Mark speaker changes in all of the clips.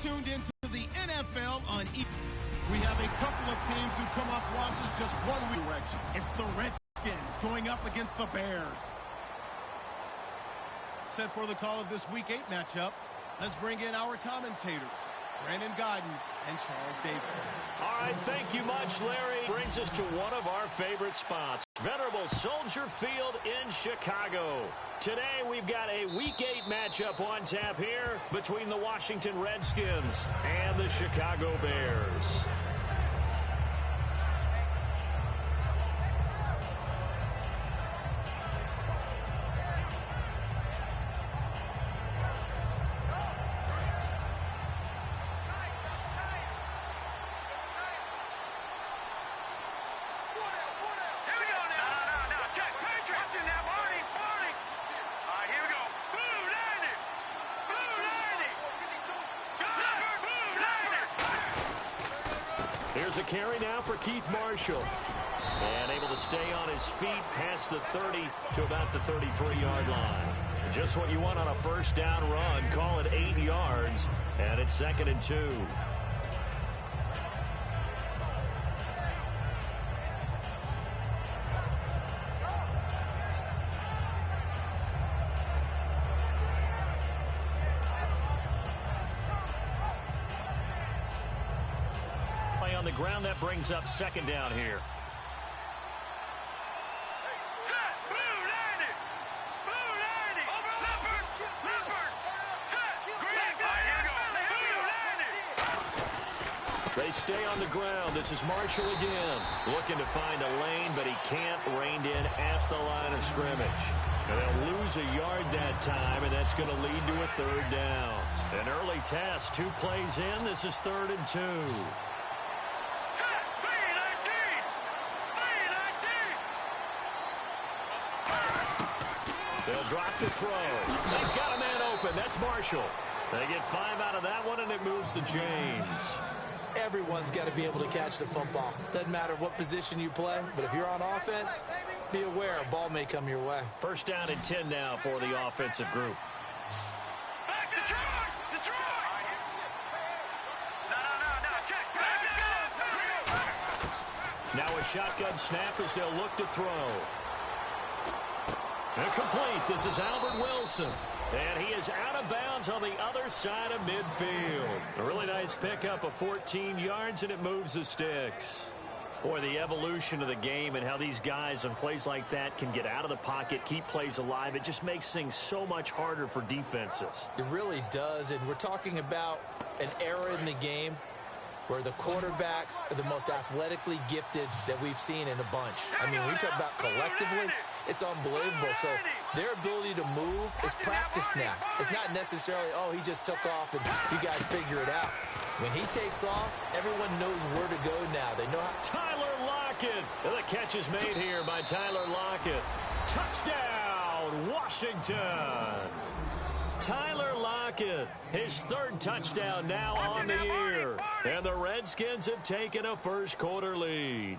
Speaker 1: tuned into the NFL on We have a couple of teams who come off losses just one direction. It's the Redskins going up against the Bears. Set for the call of this Week 8 matchup. Let's bring in our commentators, Brandon Godden and Charles Davis.
Speaker 2: All right, thank you much, Larry. Brings us to one of our favorite spots, venerable Soldier Field in Chicago. Today, we've got a Week 8 matchup on tap here between the Washington Redskins and the Chicago Bears. Here's a carry now for Keith Marshall. And able to stay on his feet past the 30 to about the 33-yard line. Just what you want on a first down run. Call it 8 yards. And it's 2nd and 2. On the ground, that brings up 2nd down here. They stay on the ground. This is Marshall again. Looking to find a lane, but he can't. Reined in at the line of scrimmage. And they'll lose a yard that time, and that's going to lead to a 3rd down. An early test. 2 plays in. This is 3rd and 2. They'll drop the throw. He's got a man open. That's Marshall. They get 5 out of that one, and it moves the chains.
Speaker 3: Everyone's got to be able to catch the football. Doesn't matter what position you play, but if you're on offense, be aware a ball may come your way.
Speaker 2: 1st down and 10 now for the offensive group.
Speaker 4: Back Detroit! Detroit! No.
Speaker 2: Now a shotgun snap as they'll look to throw. Incomplete. This is Albert Wilson. And he is out of bounds on the other side of midfield. A really nice pickup of 14 yards, and it moves the sticks. Boy, the evolution of the game and how these guys on plays like that can get out of the pocket, keep plays alive, it just makes things so much harder for defenses.
Speaker 3: It really does, and we're talking about an era in the game where the quarterbacks are the most athletically gifted that we've seen in a bunch. I mean, when you talk about collectively, it's unbelievable. So their ability to move is practiced now. It's not necessarily, oh, he just took off and you guys figure it out. When he takes off, everyone knows where to go now. They know how.
Speaker 2: Tyler Lockett. And the catch is made here by Tyler Lockett. Touchdown, Washington. Tyler Lockett, his 3rd touchdown now on the year. And the Redskins have taken a first-quarter lead.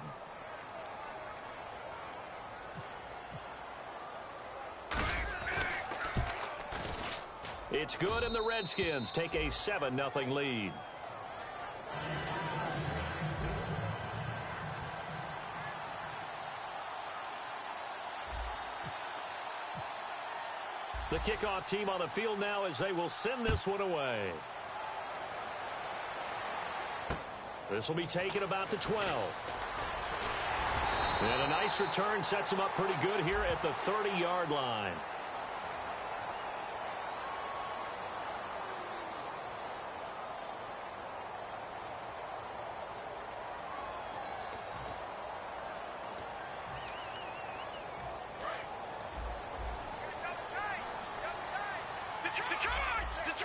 Speaker 2: It's good, and the Redskins take a 7-0 lead. The kickoff team on the field now as they will send this one away. This will be taken about the 12. And a nice return sets them up pretty good here at the 30-yard line.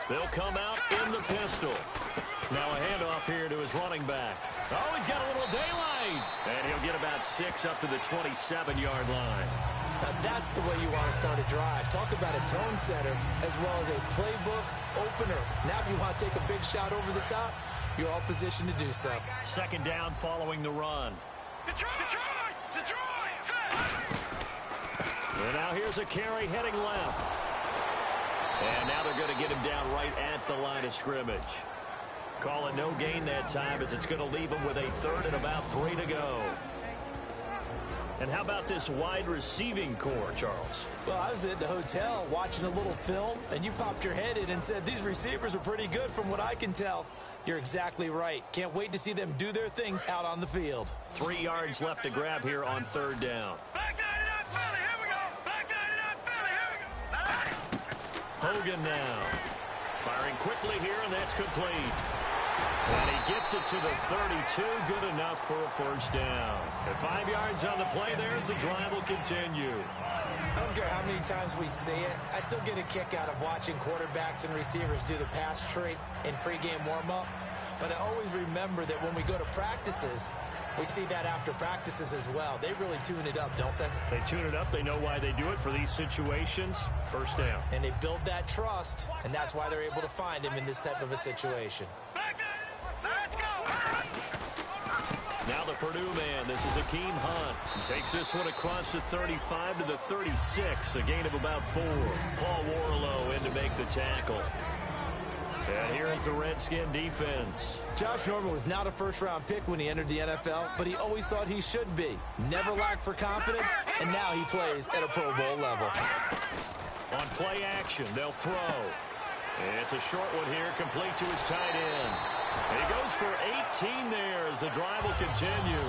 Speaker 2: They'll come out in the pistol. Now a handoff here to his running back. Oh, he's got a little daylight. And he'll get about 6 up to the 27-yard line.
Speaker 3: Now that's the way you want to start a drive. Talk about a tone setter as well as a playbook opener. Now if you want to take a big shot over the top, you're all positioned to do so.
Speaker 2: 2nd down following the run.
Speaker 4: Detroit!
Speaker 2: And now here's a carry heading left. And now they're going to get him down right at the line of scrimmage. Call it no gain that time as it's going to leave him with a third and about 3 to go. And how about this wide receiving core, Charles?
Speaker 3: Well, I was at the hotel watching a little film, and you popped your head in and said, these receivers are pretty good from what I can tell. You're exactly right. Can't wait to see them do their thing out on the field.
Speaker 2: 3 yards left to grab here on 3rd down.
Speaker 4: Back 99 Philly, here we go. Back 99 Philly, here we go.
Speaker 2: Hogan now. Firing quickly here, and that's complete. And he gets it to the 32. Good enough for a 1st down. At 5 yards on the play there, the drive will continue.
Speaker 3: I don't care how many times we see it. I still get a kick out of watching quarterbacks and receivers do the pass tree in pregame warm-up. But I always remember that when we go to practices, we see that after practices as well. They really tune it up, don't they?
Speaker 2: They tune it up. They know why they do it for these situations. 1st down.
Speaker 3: And they build that trust, and that's why they're able to find him in this type of a situation.
Speaker 4: Let's go.
Speaker 2: Now the Purdue man. This is Akeem Hunt. He takes this one across the 35 to the 36. A gain of about 4. Paul Warlow in to make the tackle. And here is the Redskin defense.
Speaker 3: Josh Norman was not a first-round pick when he entered the NFL, but he always thought he should be. Never lacked for confidence, and now he plays at a Pro Bowl level.
Speaker 2: On play action, they'll throw. It's a short one here, complete to his tight end. And he goes for 18 there as the drive will continue.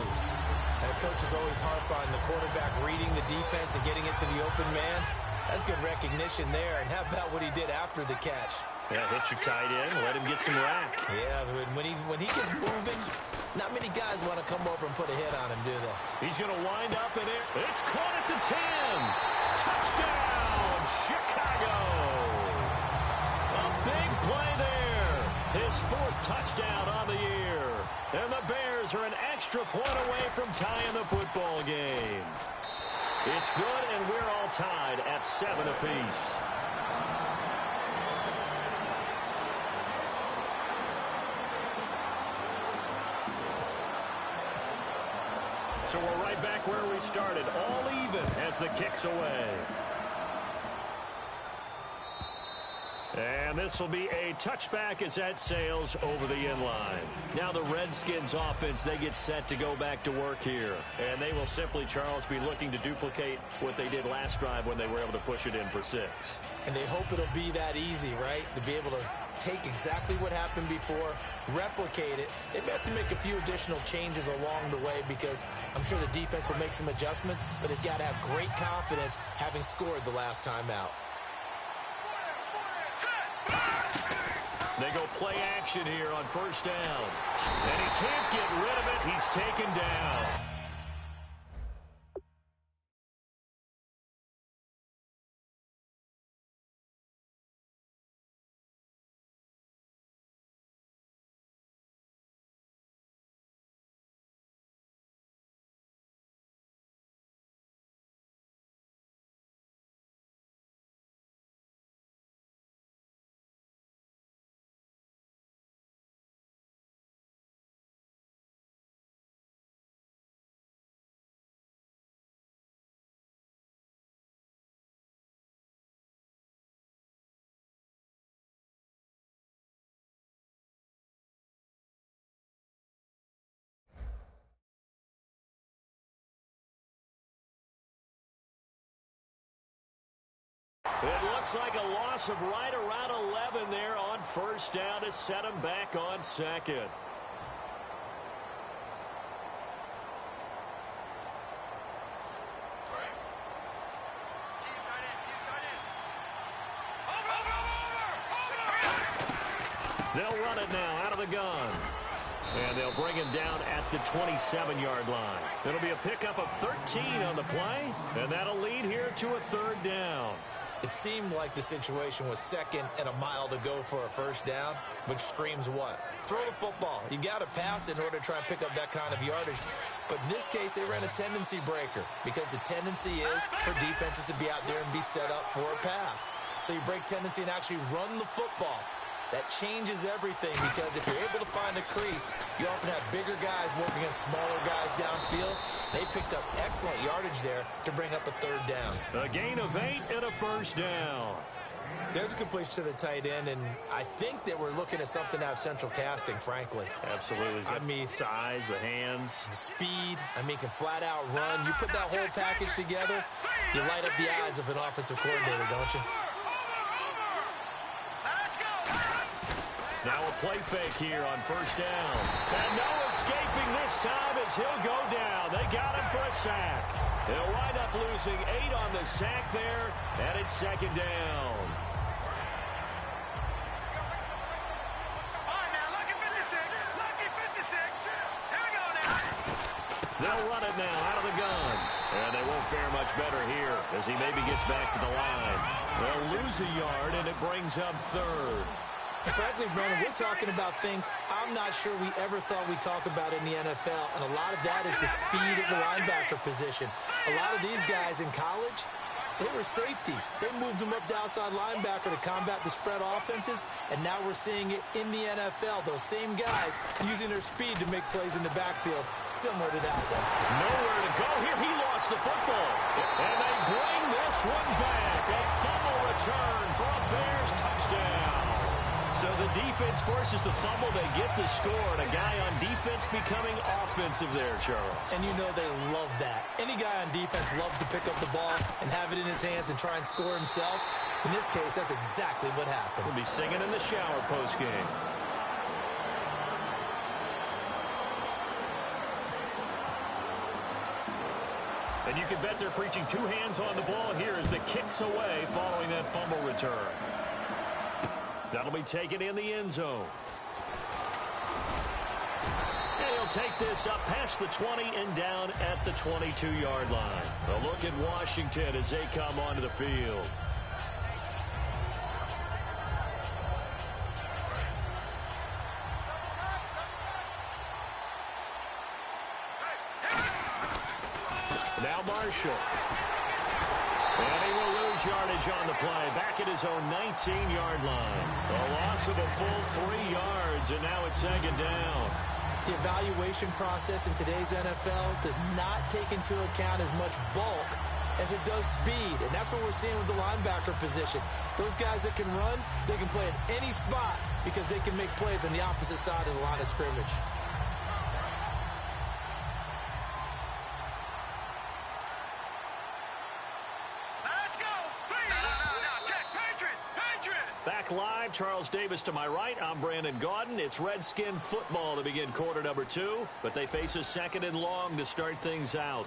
Speaker 3: And coaches always harp on the quarterback reading the defense and getting it to the open man. That's good recognition there. And how about what he did after the catch?
Speaker 2: Yeah, hit your tight end, let him get some rack.
Speaker 3: Yeah, when he gets moving, not many guys want to come over and put a hit on him, do they?
Speaker 2: He's going to wind up in it. It's caught at the 10. Touchdown, Chicago. A big play there. His 4th touchdown on the year. And the Bears are an extra point away from tying the football game. It's good, and we're all tied at 7 apiece. So we're right back where we started, all even as the kick's away. And this will be a touchback as that sails over the end line. Now the Redskins offense, they get set to go back to work here. And they will simply, Charles, be looking to duplicate what they did last drive when they were able to push it in for 6.
Speaker 3: And they hope it'll be that easy, right? To be able to take exactly what happened before, replicate it. They may have to make a few additional changes along the way because I'm sure the defense will make some adjustments, but they've got to have great confidence having scored the last time out.
Speaker 2: They go play action here on 1st down. And he can't get rid of it. He's taken down. It looks like a loss of right around 11 there on 1st down to set him back on 2nd. They'll run it now out of the gun. And they'll bring him down at the 27-yard line. It'll be a pickup of 13 on the play, and that'll lead here to a 3rd down.
Speaker 3: It seemed like the situation was 2nd and a mile to go for a 1st down, which screams what? Throw the football. You got to pass in order to try and pick up that kind of yardage. But in this case, they ran a tendency breaker because the tendency is for defenses to be out there and be set up for a pass. So you break tendency and actually run the football. That changes everything because if you're able to find a crease, you often have bigger guys working against smaller guys downfield. They picked up excellent yardage there to bring up a 3rd down.
Speaker 2: A gain of 8 and a 1st down.
Speaker 3: There's a completion to the tight end, and I think that we're looking at something out of central casting, frankly.
Speaker 2: Absolutely.
Speaker 3: I mean,
Speaker 2: size, the hands.
Speaker 3: the speed. I mean, can flat out run. You put that whole package together, you light up the eyes of an offensive coordinator, don't you?
Speaker 2: Now a play fake here on first down. And no escaping this time as he'll go down. They got him for a sack. They'll wind up losing 8 on the sack there, and it's second down. They'll run it now out of the gun. And they won't fare much better here as he maybe gets back to the line. They'll lose a yard, and it brings up third.
Speaker 3: Frankly, Brandon, we're talking about things I'm not sure we ever thought we'd talk about in the NFL, and a lot of that is the speed of the linebacker position. A lot of these guys in college, they were safeties. They moved them up to outside linebacker to combat the spread offenses, and now we're seeing it in the NFL. Those same guys using their speed to make plays in the backfield, similar to that one.
Speaker 2: Nowhere to go here. He lost the football. And they bring this one back. A fumble return for a Bears touchdown. So the defense forces the fumble. They get the score, and a guy on defense becoming offensive there, Charles.
Speaker 3: And you know they love that. Any guy on defense loves to pick up the ball and have it in his hands and try and score himself. In this case, that's exactly what happened.
Speaker 2: We'll be singing in the shower postgame. And you can bet they're preaching 2 hands on the ball here as the kick's away following that fumble return. That'll be taken in the end zone. And he'll take this up past the 20 and down at the 22-yard line. A look at Washington as they come onto the field. Now Marshall. And he will lose yardage on the play. Back at his own 19-yard line. A loss of a full 3 yards, and now it's second down.
Speaker 3: The evaluation process in today's NFL does not take into account as much bulk as it does speed, and that's what we're seeing with the linebacker position. Those guys that can run, they can play at any spot because they can make plays on the opposite side of the line of scrimmage.
Speaker 2: Back live, Charles Davis to my right. I'm Brandon Gaudin. It's Redskin football to begin quarter number 2, but they face a second and long to start things out.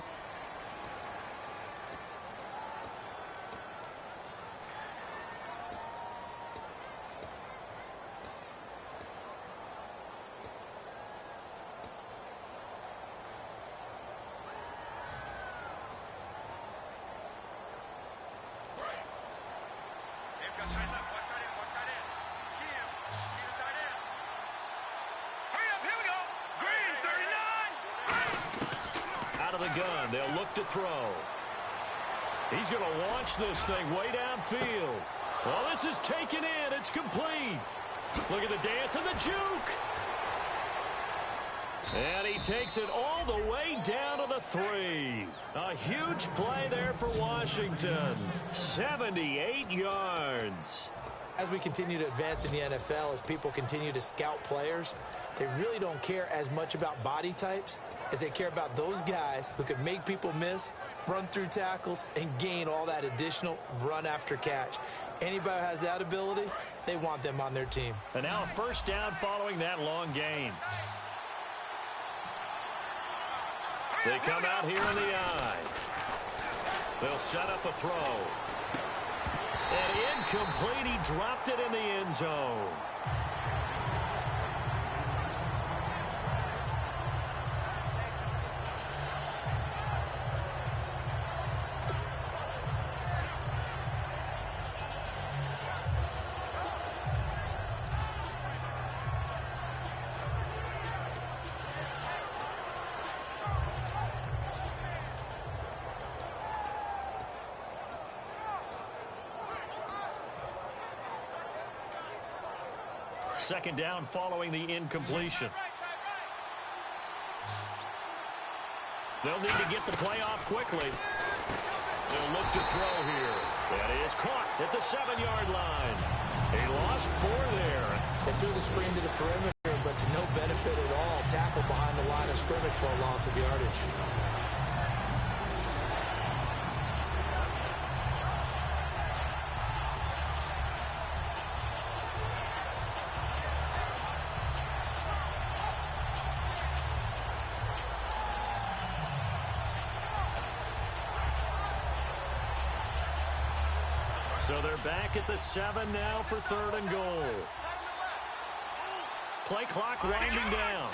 Speaker 2: Gun. They'll look to throw. He's going to launch this thing way downfield. Well, this is taken in. It's complete. Look at the dance and the juke. And he takes it all the way down to the 3. A huge play there for Washington. 78 yards.
Speaker 3: As we continue to advance in the NFL, as people continue to scout players, they really don't care as much about body types as they care about those guys who can make people miss, run through tackles, and gain all that additional run after catch. Anybody who has that ability, they want them on their team.
Speaker 2: And now a first down following that long gain. They come out here in the eye. They'll set up a throw. And incomplete. He dropped it in the end zone. Second down following the incompletion. They'll need to get the play off quickly. They'll look to throw here. That is caught at the 7-yard line. He lost 4 there.
Speaker 3: They threw the screen to the perimeter, but to no benefit at all. Tackle behind the line of scrimmage for a loss of yardage.
Speaker 2: So they're back at the 7 now for 3rd and goal. Play clock winding down.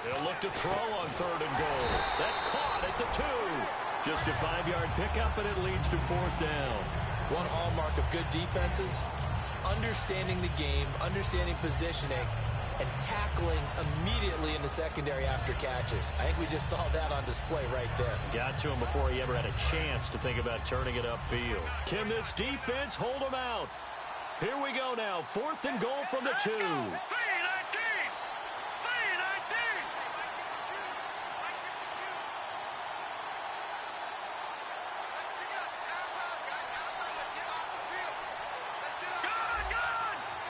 Speaker 2: They'll look to throw on 3rd and goal. That's caught at the 2. Just a 5-yard pickup, and it leads to 4th down.
Speaker 3: One hallmark of good defenses is understanding the game, understanding positioning, and tackling immediately in the secondary after catches. I think we just saw that on display right there.
Speaker 2: Got to him before he ever had a chance to think about turning it upfield. Can this defense hold him out? Here we go now. 4th and goal from the 2.
Speaker 4: 3-19.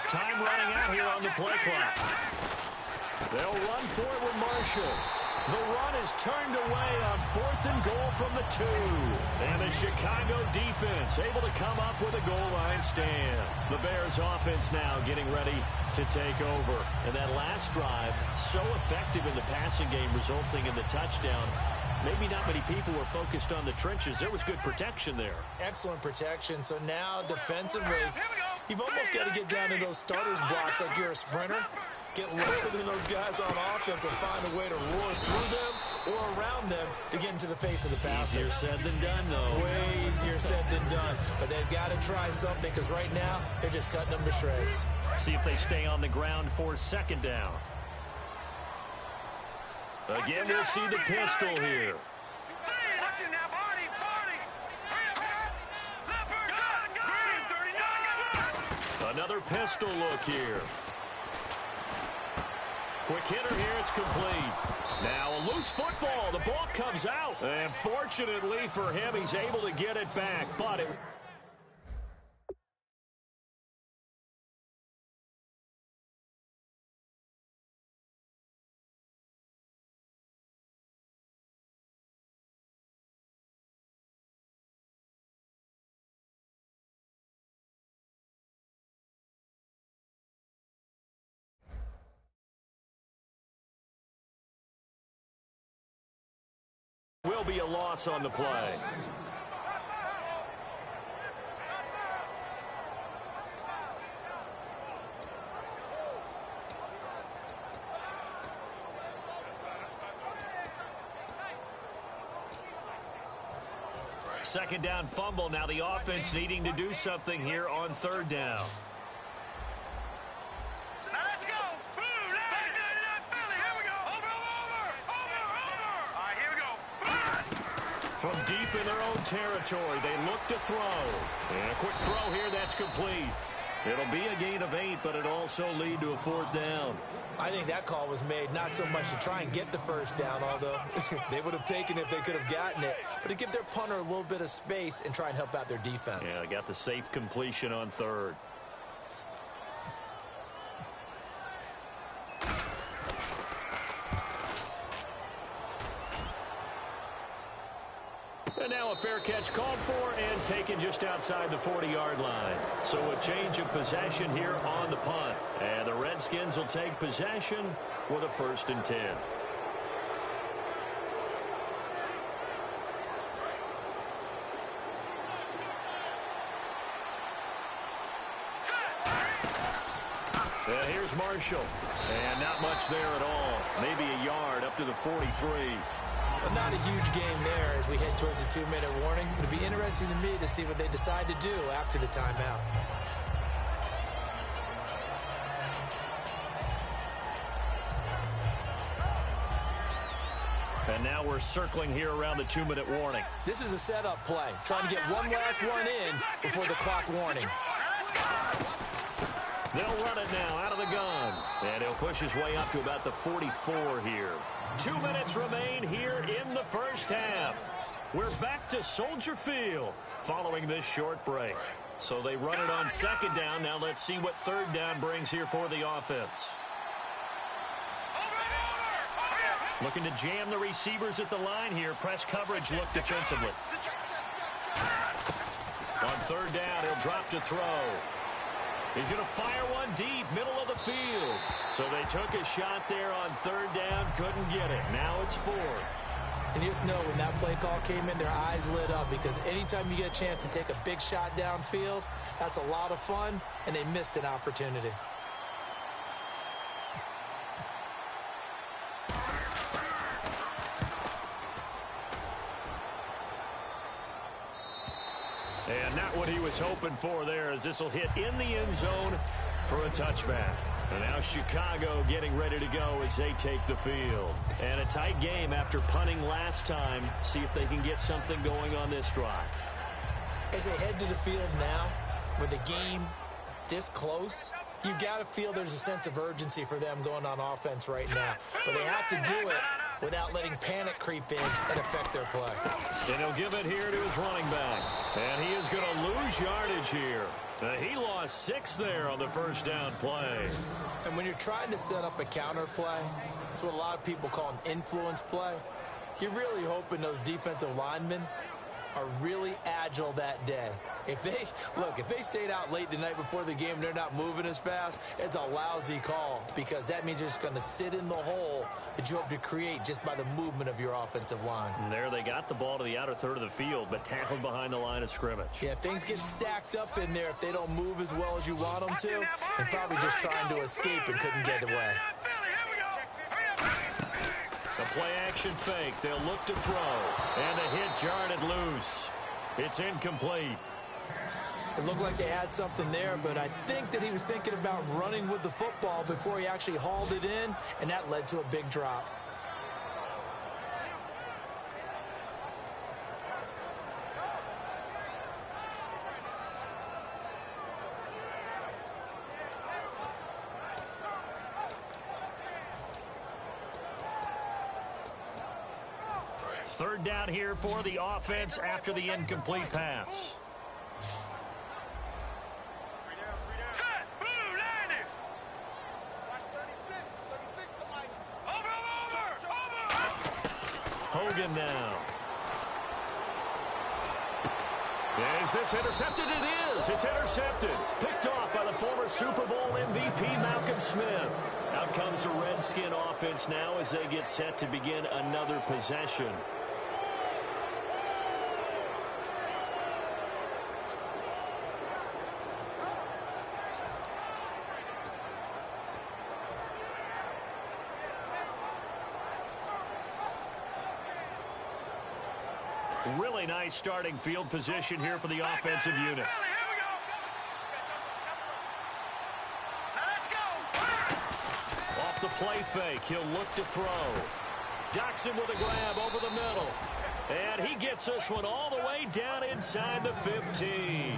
Speaker 2: Time running out here on the play clock. They'll run for it with Marshall. The run is turned away on 4th and goal from the 2. And the Chicago defense able to come up with a goal line stand. The Bears offense now getting ready to take over. And that last drive, so effective in the passing game, resulting in the touchdown. Maybe not many people were focused on the trenches. There was good protection there.
Speaker 3: Excellent protection. So now defensively, you've almost got to get down to those starters blocks like you're a sprinter. Get lower than those guys on offense and find a way to roar through them or around them to get into the face of the passer.
Speaker 2: Easier said than done, though.
Speaker 3: Way easier said than done. But they've got to try something because right now they're just cutting them to shreds.
Speaker 2: See if they stay on the ground for 2nd down. Again, we'll see the pistol here. Another pistol look here. Quick hitter here, it's complete. Now a loose football, the ball comes out. And fortunately for him, he's able to get it back. But it... will be a loss on the play. Second down fumble. Now the offense needing to do something here on 3rd down.
Speaker 4: Let's go. Here we go. Over. All right, here we go.
Speaker 2: From deep in their own territory, they look to throw. And a quick throw here, that's complete. It'll be a gain of 8, but it also lead to a 4th down.
Speaker 3: I think that call was made not so much to try and get the 1st down, although they would have taken it if they could have gotten it, but to give their punter a little bit of space and try and help out their defense.
Speaker 2: Yeah, they got the safe completion on 3rd. And now a fair catch called for and taken just outside the 40-yard line. So a change of possession here on the punt. And the Redskins will take possession with a 1st and 10. Here's Marshall. And not much there at all. Maybe a yard up to the 43.
Speaker 3: But not a huge game there as we head towards the 2-minute warning. It'll be interesting to me to see what they decide to do after the timeout.
Speaker 2: And now we're circling here around the 2-minute warning.
Speaker 3: This is a setup play, trying to get one last one in before the clock warning.
Speaker 2: They'll run it now out of the gun. And he'll push his way up to about the 44 here. 2 minutes remain here in the first half. We're back to Soldier Field following this short break. So they run it on second down. Now let's see what third down brings here for the offense. Looking to jam the receivers at the line here. Press coverage look defensively. On third down, he'll drop to throw. He's going to fire one deep, middle of the field. So they took a shot there on third down, couldn't get it. Now it's fourth.
Speaker 3: And you just know when that play call came in, their eyes lit up, because anytime you get a chance to take a big shot downfield, that's a lot of fun, and they missed an opportunity.
Speaker 2: And not what he was hoping for there, as this will hit in the end zone for a touchback. And now Chicago getting ready to go as they take the field. And a tight game after punting last time. See if they can get something going on this drive.
Speaker 3: As they head to the field now, with the game this close, you got to feel there's a sense of urgency for them going on offense right now. But they have to do it without letting panic creep in and affect their play.
Speaker 2: And he'll give it here to his running back. And he is going to lose yardage here. He lost 6 there on the first down play.
Speaker 3: And when you're trying to set up a counter play, it's what a lot of people call an influence play. You're really hoping those defensive linemen are really agile that day. If they stayed out late the night before the game and they're not moving as fast, it's a lousy call, because that means they're just going to sit in the hole that you hope to create just by the movement of your offensive line.
Speaker 2: And there they got the ball to the outer third of the field, but tackled behind the line of scrimmage.
Speaker 3: Yeah, things get stacked up in there if they don't move as well as you want them to, and probably just trying to escape and couldn't get away.
Speaker 2: The play-action fake. They'll look to throw. And a hit jarred loose. It's incomplete.
Speaker 3: It looked like they had something there, but I think that he was thinking about running with the football before he actually hauled it in, and that led to a big drop.
Speaker 2: Third down here for the offense after the incomplete pass. Hogan now. Is this intercepted? It is. It's intercepted. Picked off by the former Super Bowl MVP Malcolm Smith. Out comes the Redskin offense now as they get set to begin another possession. Really nice starting field position here for the offensive unit. Off the play fake, he'll look to throw. Ducks him with a grab over the middle. And he gets this one all the way down inside the 15.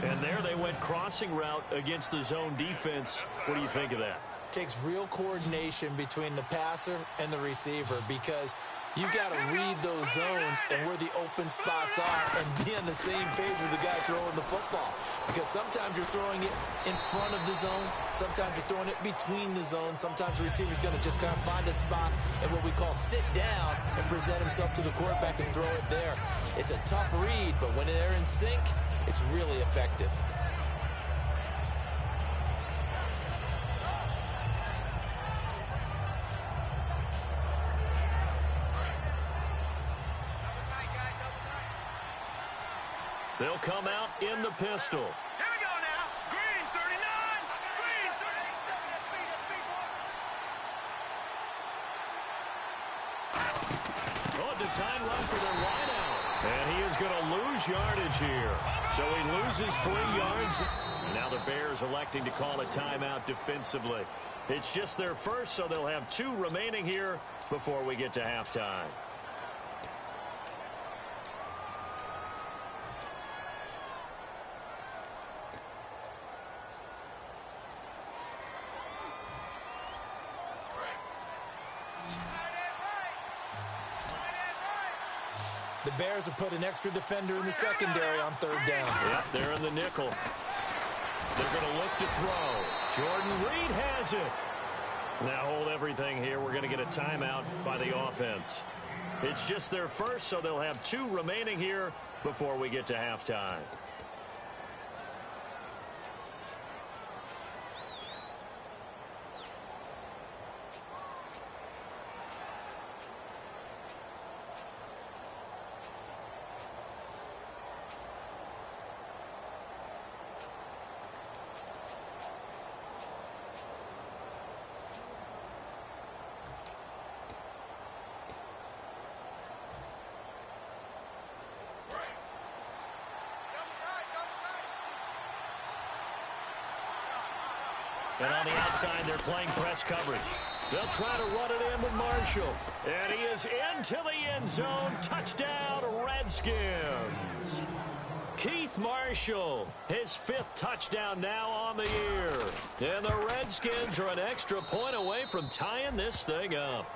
Speaker 2: And there they went crossing route against the zone defense. What do you think of that?
Speaker 3: Takes real coordination between the passer and the receiver, because you've got to read those zones and where the open spots are and be on the same page with the guy throwing the football. Because sometimes you're throwing it in front of the zone. Sometimes you're throwing it between the zones. Sometimes the receiver's going to just kind of find a spot and what we call sit down and present himself to the quarterback and throw it there. It's a tough read, but when they're in sync, it's really effective.
Speaker 2: They'll come out in the pistol.
Speaker 4: Here we go now. Green 39. Green 39.
Speaker 2: Oh, a design run for their wideout. And he is going to lose yardage here. So he loses 3 yards. And now the Bears electing to call a timeout defensively. It's just their first, so they'll have 2 remaining here before we get to halftime.
Speaker 3: The Bears have put an extra defender in the secondary on third down.
Speaker 2: Yep, they're in the nickel. They're going to look to throw. Jordan Reed has it. Now hold everything here. We're going to get a timeout by the offense. It's just their first, so they'll have 2 remaining here before we get to halftime. And on the outside, they're playing press coverage. They'll try to run it in with Marshall. And he is into the end zone. Touchdown, Redskins. Keith Marshall, his 5th touchdown now on the year. And the Redskins are an extra point away from tying this thing up.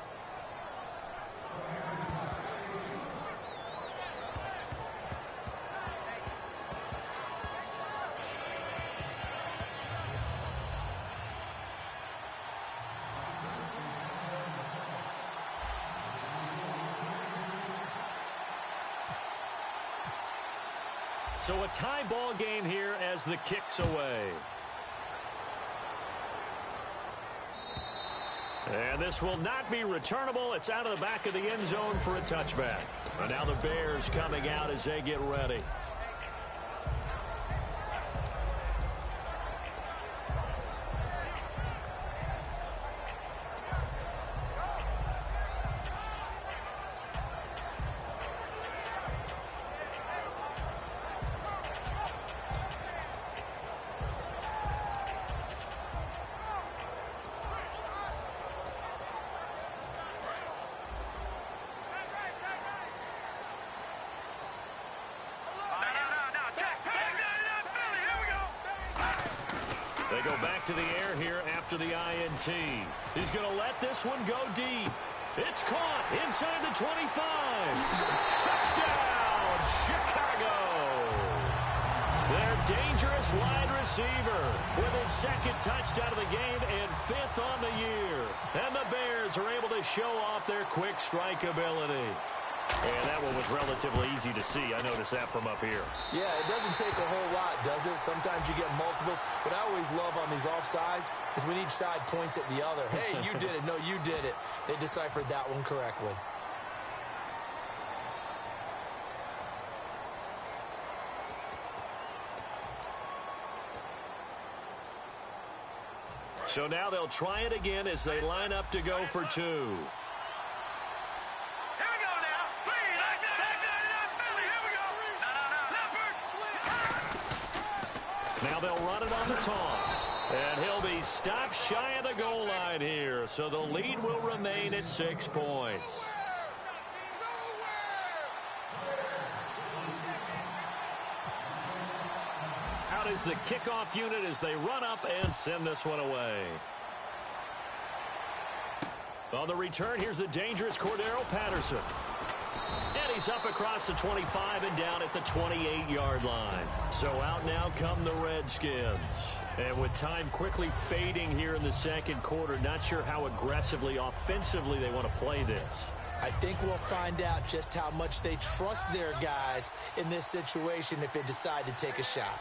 Speaker 2: So a tie ball game here as the kick's away. And this will not be returnable. It's out of the back of the end zone for a touchback. And now the Bears coming out as they get ready. They go back to the air here after the INT. He's going to let this one go deep. It's caught inside the 25. Touchdown, Chicago. Their dangerous wide receiver with his 2nd touchdown of the game and 5th on the year. And the Bears are able to show off their quick strike ability. And that one was relatively easy to see. I noticed that from up here.
Speaker 3: Yeah, it doesn't take a whole lot, does it? Sometimes you get multiples. What I always love on these offsides is when each side points at the other. Hey, you did it. No, you did it. They deciphered that one correctly.
Speaker 2: So now they'll try it again as they line up to go for 2. Now they'll run it on the toss. And he'll be stopped shy of the goal line here. So the lead will remain at 6 points. Out is the kickoff unit as they run up and send this one away. On the return, here's the dangerous Cordero Patterson. And he's up across the 25 and down at the 28-yard line. So out now come the Redskins. And with time quickly fading here in the 2nd quarter, not sure how aggressively, offensively they want to play this.
Speaker 3: I think we'll find out just how much they trust their guys in this situation if they decide to take a shot.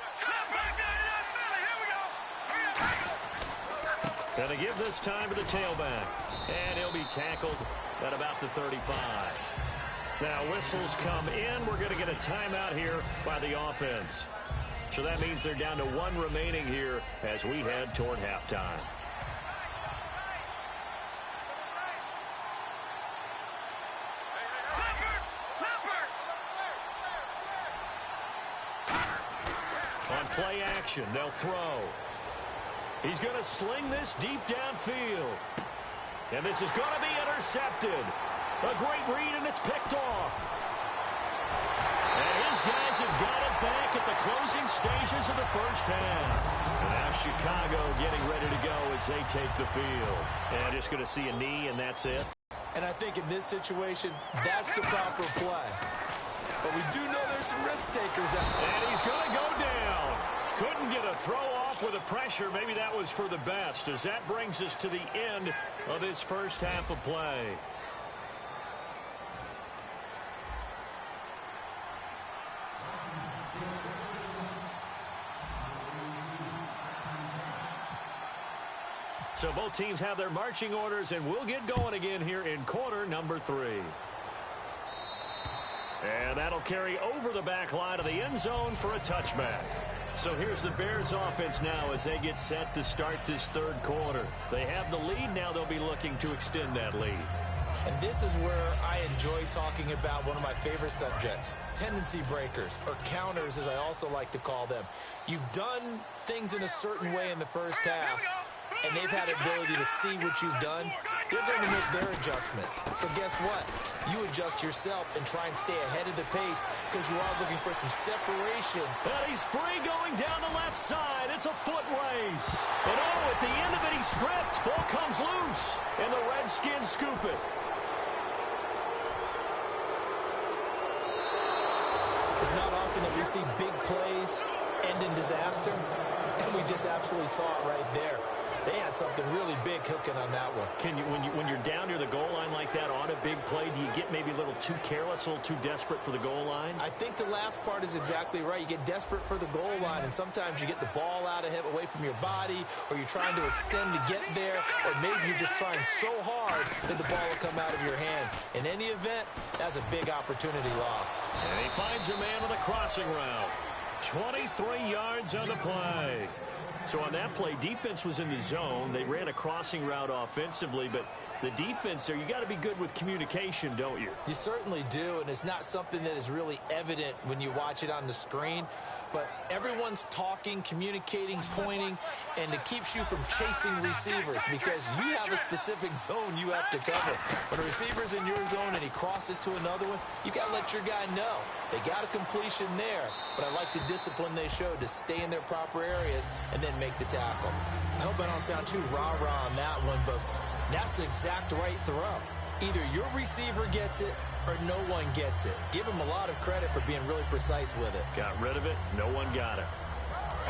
Speaker 2: Going to give this time to the tailback. And he'll be tackled at about the 35. Now whistles come in. We're going to get a timeout here by the offense. So that means they're down to 1 remaining here as we head toward halftime. On play action, they'll throw. He's going to sling this deep downfield. And this is going to be intercepted. A great read, and it's picked off. And his guys have got it back at the closing stages of the first half. And now Chicago getting ready to go as they take the field. And just going to see a knee, and that's it.
Speaker 3: And I think in this situation, that's the proper play. but we do know there's some risk takers out there.
Speaker 2: And he's going to go down. Couldn't get a throw off with the pressure. Maybe that was for the best, as that brings us to the end of this first half of play. So both teams have their marching orders, and we'll get going again here in quarter number 3. And that'll carry over the back line of the end zone for a touchback. So here's the Bears offense now as they get set to start this third quarter. They have the lead. Now they'll be looking to extend that lead.
Speaker 3: And this is where I enjoy talking about one of my favorite subjects, tendency breakers, or counters as I also like to call them. You've done things in a certain way in the first half, and they've had the ability to see what you've done. They're going to make their adjustments. So guess what? You adjust yourself and try and stay ahead of the pace because you are looking for some separation.
Speaker 2: And he's free going down the left side. It's a foot race. And oh, at the end of it, he's stripped. Ball comes loose. And the Redskins scoop it.
Speaker 3: It's not often that we see big plays end in disaster. And we just absolutely saw it right there. They had something really big cooking on that one.
Speaker 2: When you're down near the goal line like that on a big play, do you get maybe a little too careless, a little too desperate for the goal line?
Speaker 3: I think the last part is exactly right. You get desperate for the goal line, and sometimes you get the ball out of him away from your body, or you're trying to extend to get there, or maybe you're just trying so hard that the ball will come out of your hands. In any event, that's a big opportunity lost.
Speaker 2: And he finds a man on the crossing route. 23 yards on the play. So on that play, defense was in the zone. They ran a crossing route offensively, but the defense there, you got to be good with communication, don't you?
Speaker 3: You certainly do, and it's not something that is really evident when you watch it on the screen. But everyone's talking, communicating, pointing, and it keeps you from chasing receivers because you have a specific zone you have to cover. When a receiver's in your zone and he crosses to another one, you got to let your guy know. They got a completion there, but I like the discipline they showed to stay in their proper areas and then make the tackle. I hope I don't sound too rah-rah on that one, but that's the exact right throw. Either your receiver gets it or no one gets it. Give him a lot of credit for being really precise with it.
Speaker 2: Got rid of it. No one got it.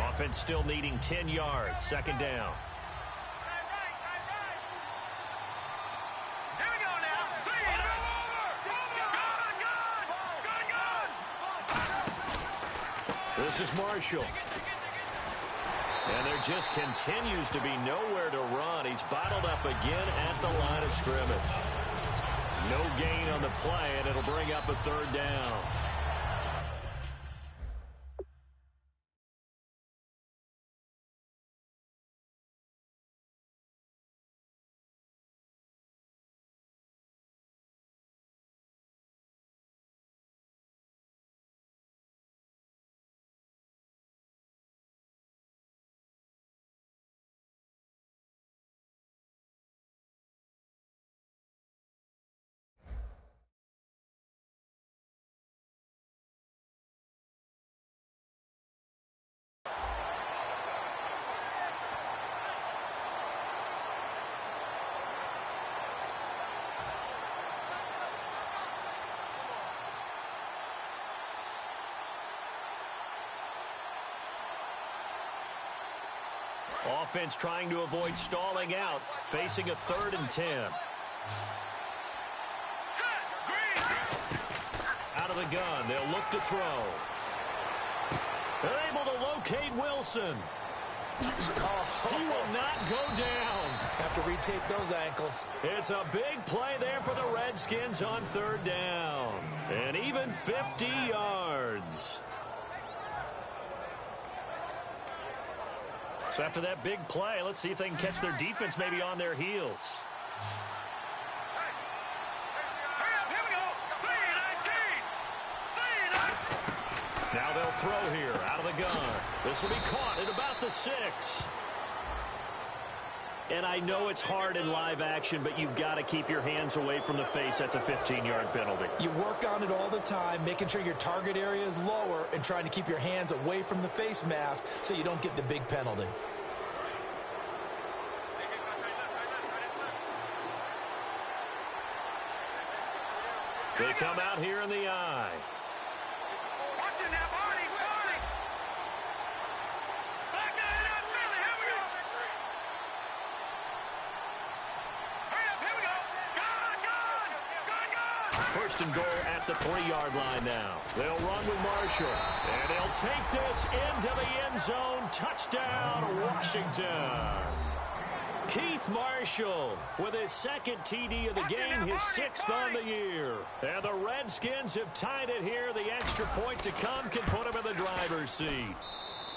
Speaker 2: Offense still needing 10 yards. Second down.
Speaker 4: Here we go now.
Speaker 2: This is Marshall. And there just continues to be nowhere to run. He's bottled up again at the line of scrimmage. No gain on the play, and it'll bring up a third down. Offense trying to avoid stalling out, facing a 3rd and 10. Out of the gun, they'll look to throw. They're able to locate Wilson. He will not go down.
Speaker 3: Have to retake those ankles.
Speaker 2: It's a big play there for the Redskins on 3rd down. And even 50 yards. So after that big play, let's see if they can catch their defense maybe on their heels.
Speaker 4: Here we go. 3-19.
Speaker 2: Now they'll throw here out of the gun. This will be caught at about the 6. And I know it's hard in live action, but you've got to keep your hands away from the face. That's a 15-yard penalty.
Speaker 3: You work on it all the time, making sure your target area is lower and trying to keep your hands away from the face mask so you don't get the big penalty.
Speaker 2: They come out here in the eye. First and goal at the 3-yard line now. They'll run with Marshall. And they'll take this into the end zone. Touchdown, Washington. Keith Marshall with his second TD of the game, his 6th on the year. And the Redskins have tied it here. The extra point to come can put them in the driver's seat.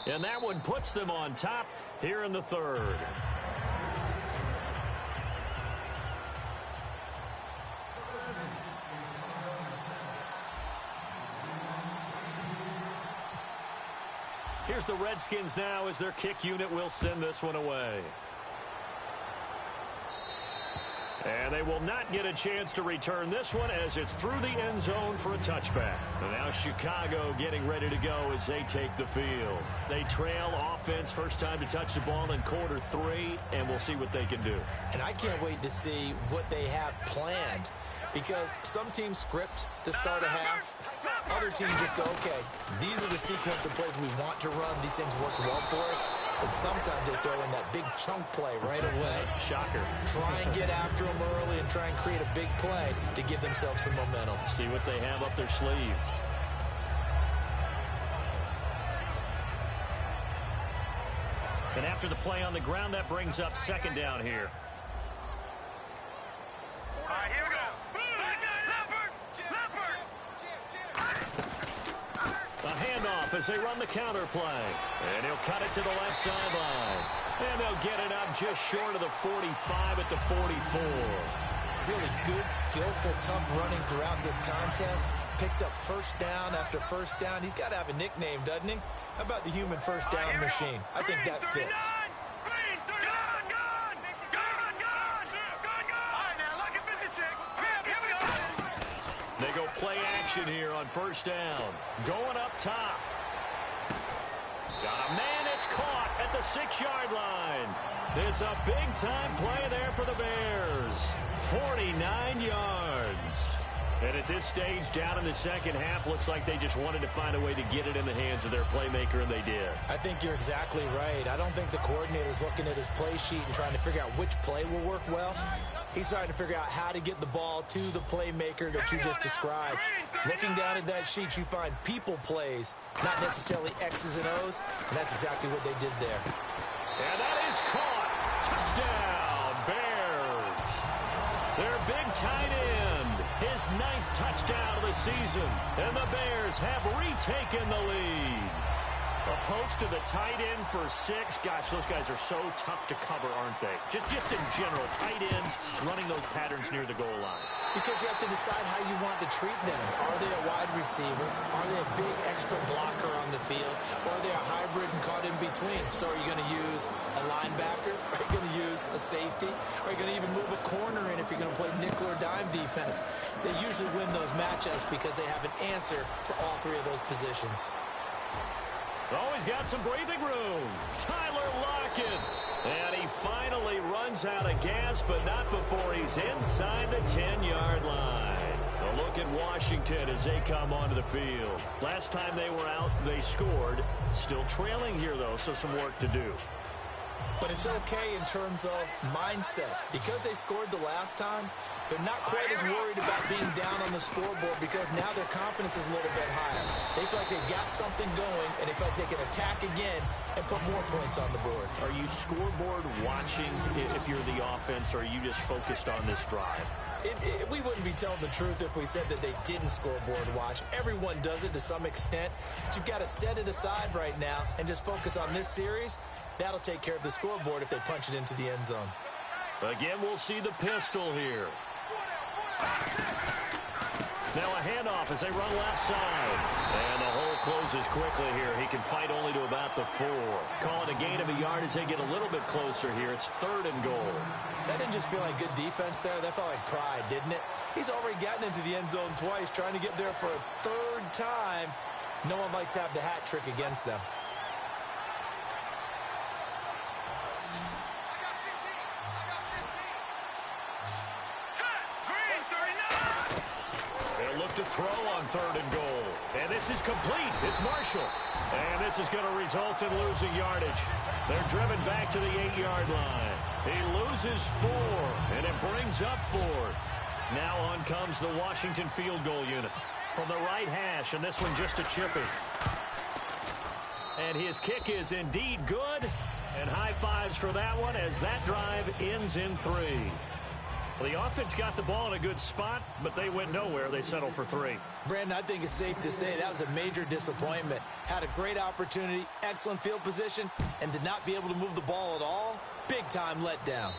Speaker 2: And that one puts them on top here in the 3rd. Here's the Redskins now as their kick unit will send this one away. And they will not get a chance to return this one as it's through the end zone for a touchback. And now Chicago getting ready to go as they take the field. They trail offense, first time to touch the ball in quarter 3, and we'll see what they can do.
Speaker 3: And I can't wait to see what they have planned, because some teams script to start a half. Other teams just go, okay, these are the sequence of plays we want to run. These things worked well for us. And sometimes they throw in that big chunk play right away.
Speaker 2: Shocker.
Speaker 3: Try and get after them early and try and create a big play to give themselves some momentum.
Speaker 2: See what they have up their sleeve. And after the play on the ground, that brings up second down here.
Speaker 4: All right, here we go.
Speaker 2: A handoff as they run the counter play. And he'll cut it to the left sideline. And they'll get it up just short of the 45 at the 44.
Speaker 3: Really good, skillful, tough running throughout this contest. Picked up first down after first down. He's got to have a nickname, doesn't he? How about the human first down machine? I think that fits.
Speaker 2: They go play action here on first down. Going up top. Got a man, it's caught at the 6-yard line. It's a big-time play there for the Bears. 49 yards. And at this stage, down in the second half, looks like they just wanted to find a way to get it in the hands of their playmaker, and they did.
Speaker 3: I think you're exactly right. I don't think the coordinator's looking at his play sheet and trying to figure out which play will work well. He's trying to figure out how to get the ball to the playmaker that you just described. Looking down at that sheet, you find people plays, not necessarily X's and O's, and that's exactly what they did there.
Speaker 2: And that is caught. Touchdown, Bears. Their big tight end, his 9th touchdown of the season, and the Bears have retaken the lead. A post to the tight end for 6. Gosh, those guys are so tough to cover, aren't they? Just in general, tight ends running those patterns near the goal line.
Speaker 3: Because you have to decide how you want to treat them. Are they a wide receiver? Are they a big extra blocker on the field? Or are they a hybrid and caught in between? So are you going to use a linebacker? Are you going to use a safety? Are you going to even move a corner in if you're going to play nickel or dime defense? They usually win those matchups because they have an answer for all 3 of those positions.
Speaker 2: Oh, he's got some breathing room. Tyler Lockett. And he finally runs out of gas, but not before he's inside the 10-yard line. A look at Washington as they come onto the field. Last time they were out, they scored. Still trailing here, though, so some work to do.
Speaker 3: But it's okay in terms of mindset. Because they scored the last time, they're not quite as worried about being down on the scoreboard because now their confidence is a little bit higher. They feel like they've got something going, and they feel like they can attack again and put more points on the board.
Speaker 2: Are you scoreboard watching if you're the offense, or are you just focused on this drive?
Speaker 3: We wouldn't be telling the truth if we said that they didn't scoreboard watch. Everyone does it to some extent. But you've got to set it aside right now and just focus on this series. That'll take care of the scoreboard if they punch it into the end zone.
Speaker 2: Again, we'll see the pistol here. Now a handoff as they run left side. And the hole closes quickly here. He can fight only to about the 4. Call it a gain of a yard as they get a little bit closer here. It's 3rd and goal.
Speaker 3: That didn't just feel like good defense there. That felt like pride, didn't it? He's already gotten into the end zone twice, trying to get there for a 3rd time. No one likes to have the hat trick against them.
Speaker 2: To throw on 3rd and goal. And this is complete. It's Marshall. And this is going to result in losing yardage. They're driven back to the 8-yard line. He loses 4, and it brings up 4th. Now on comes the Washington field goal unit. From the right hash, and this one just a chippy. And his kick is indeed good. And high fives for that one as that drive ends in 3. Well, the offense got the ball in a good spot, but they went nowhere. They settled for 3.
Speaker 3: Brandon, I think it's safe to say that was a major disappointment. Had a great opportunity, excellent field position, and did not be able to move the ball at all. Big-time letdown.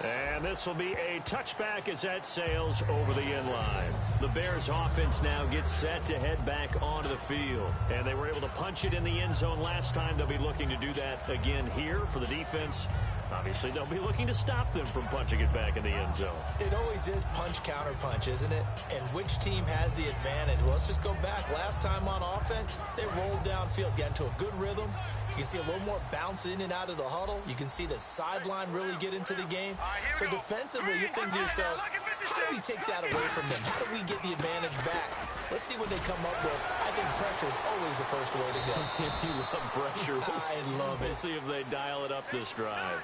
Speaker 2: And this will be a touchback as that sails over the end line. The Bears offense now gets set to head back onto the field. And they were able to punch it in the end zone last time. They'll be looking to do that again here for the defense. Obviously, they'll be looking to stop them from punching it back in the end zone.
Speaker 3: It always is punch-counter-punch, isn't it? And which team has the advantage? Well, let's just go back. Last time on offense, they rolled downfield, got into a good rhythm. You can see a little more bounce in and out of the huddle. You can see the sideline really get into the game. So defensively, you're thinking to yourself, how do we take that away from them? How do we get the advantage back? Let's see what they come up with. I think pressure is always the first way to go.
Speaker 2: You love pressure.
Speaker 3: I love it.
Speaker 2: We'll see if they dial it up this drive.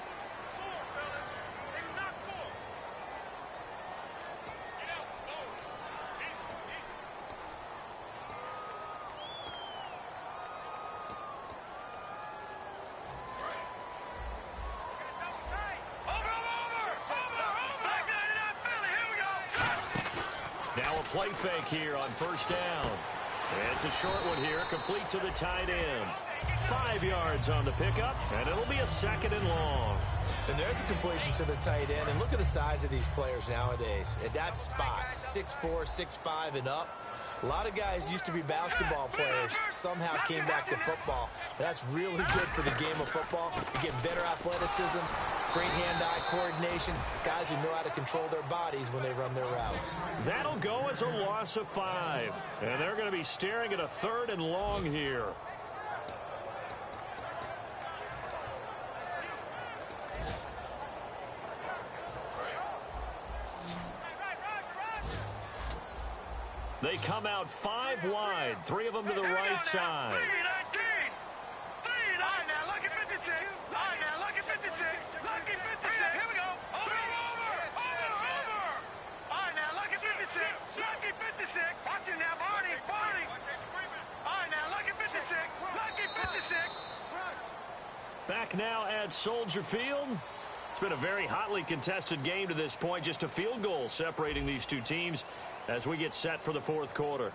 Speaker 2: Play fake here on first down. It's a short one here, complete to the tight end. 5 yards on the pickup, and it'll be a 2nd and long.
Speaker 3: And there's a completion to the tight end. And look at the size of these players nowadays. At that spot, 6'4", 6'5", and up. A lot of guys used to be basketball players, somehow came back to football. And that's really good for the game of football. You get better athleticism, great hand-eye coordination, guys who know how to control their bodies when they run their routes.
Speaker 2: That'll go as a loss of 5. And they're going to be staring at a 3rd and long here. They come out 5 wide, 3 of them to the right side. Back now at Soldier Field. It's been a very hotly contested game to this point. Just a field goal separating these two teams as we get set for the 4th quarter.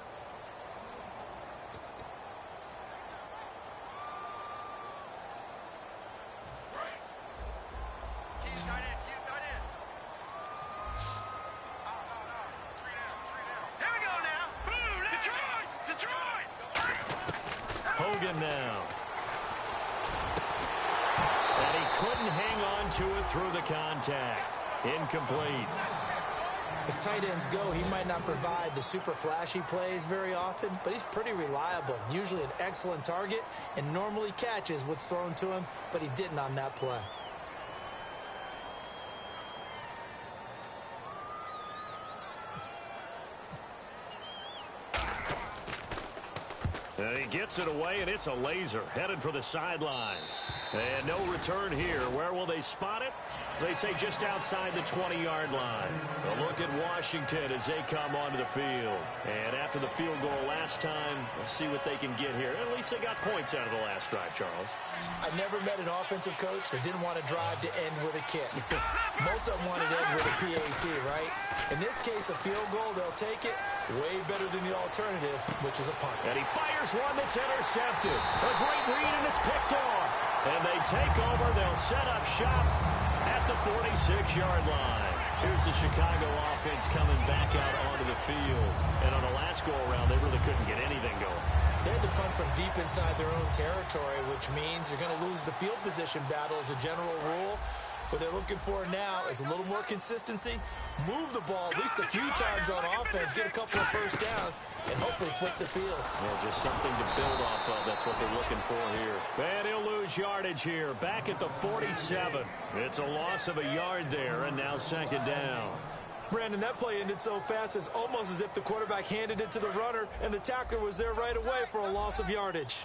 Speaker 2: Hogan now. And he couldn't hang on to it through the contact. Incomplete.
Speaker 3: As tight ends go, he might not provide the super flashy plays very often, but he's pretty reliable. Usually an excellent target and normally catches what's thrown to him, but he didn't on that play.
Speaker 2: And he gets it away, and it's a laser headed for the sidelines. And no return here. Where will they spot it? They say just outside the 20-yard line. A look at Washington as they come onto the field. And after the field goal last time, we'll see what they can get here. At least they got points out of the last drive, Charles.
Speaker 3: I never met an offensive coach that didn't want to drive to end with a kick. Most of them wanted to end with a PAT, right? In this case, a field goal, they'll take it. Way better than the alternative, which is a punt.
Speaker 2: And he fires one that's intercepted. A great read, and it's picked off. And they take over. They'll set up shop at the 46-yard line. Here's the Chicago offense coming back out onto the field. And on the last go-around, they really couldn't get anything going.
Speaker 3: They had to punt from deep inside their own territory, which means you're going to lose the field position battle as a general rule. What they're looking for now is a little more consistency, move the ball at least a few times on offense, get a couple of first downs, and hopefully flip the field.
Speaker 2: Well, just something to build off of. That's what they're looking for here. And he'll lose yardage here, back at the 47. It's a loss of a yard there, and now 2nd down.
Speaker 3: Brandon, that play ended so fast, it's almost as if the quarterback handed it to the runner, and the tackler was there right away for a loss of yardage.